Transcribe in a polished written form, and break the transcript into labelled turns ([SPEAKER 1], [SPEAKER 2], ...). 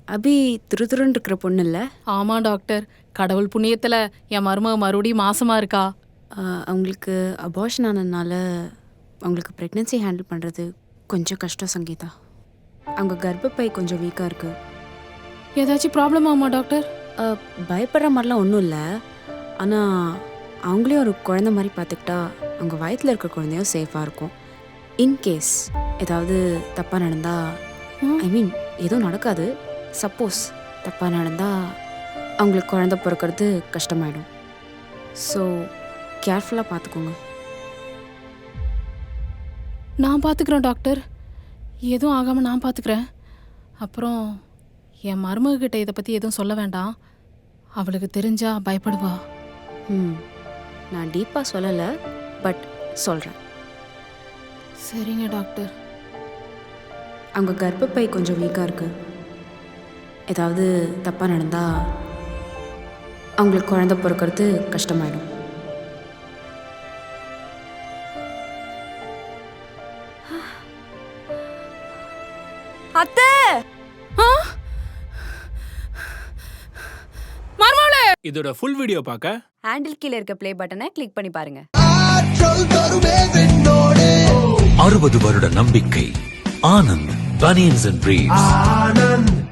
[SPEAKER 1] அபி துருதுருன்னு இருக்கிற பொண்ணு இல்லை?
[SPEAKER 2] ஆமா டாக்டர், கடவுள் புண்ணியத்துல என் மருமக மறுபடியும் மாசமா இருக்கா.
[SPEAKER 1] அவங்களுக்கு அபார்ஷன் ஆனதுனால அவங்களுக்கு ப்ரெக்னென்சி ஹேண்டில் பண்ணுறது கொஞ்சம் கஷ்டம் சங்கீதா. அவங்க கர்ப்பப்பை கொஞ்சம் வீக்காக இருக்குது.
[SPEAKER 2] ஏதாச்சும் ப்ராப்ளம் ஆமா டாக்டர்?
[SPEAKER 1] பயப்படுற மாதிரிலாம் ஒன்றும் இல்லை. ஆனால் அவங்களையும் ஒரு குழந்த மாதிரி பார்த்துக்கிட்டா அவங்க வயிற்றில் இருக்கிற குழந்தையும் சேஃபாக இருக்கும். இன்கேஸ் ஏதாவது தப்பாக நடந்தால், ஐ மீன் எதுவும் நடக்காது, சப்போஸ் தப்பாக நடந்தால் அவங்களுக்கு குழந்த பிறக்கிறது கஷ்டமாயிடும். ஸோ கேர்ஃபுல்லாக பார்த்துக்கோங்க.
[SPEAKER 2] நான் பார்த்துக்கிறேன் டாக்டர், எதுவும் ஆகாமல் நான் பார்த்துக்கிறேன். அப்புறம் என் மருமகிட்ட இதை பற்றி எதுவும் சொல்ல வேண்டாம், அவளுக்கு தெரிஞ்சா பயப்படுவா.
[SPEAKER 1] நான் டீப்பாக சொல்லலை, பட் சொல்கிறேன்.
[SPEAKER 2] சரிங்க டாக்டர்.
[SPEAKER 1] அவங்க கர்ப்பப்பை கொஞ்சம் வீக்காக இருக்குது. ஏதாவது தப்பாக நடந்தால் அவங்களுக்கு குழந்த பிறக்கிறது கஷ்டமாயிடும். அத்தை,
[SPEAKER 3] இதோட ஃபுல் வீடியோ பார்க்க
[SPEAKER 1] ஹேண்டில் கீழே இருக்க ப்ளே பட்டனை கிளிக் பண்ணி பாருங்க.
[SPEAKER 4] 60 வருட நம்பிக்கை. Anand banians and briefs.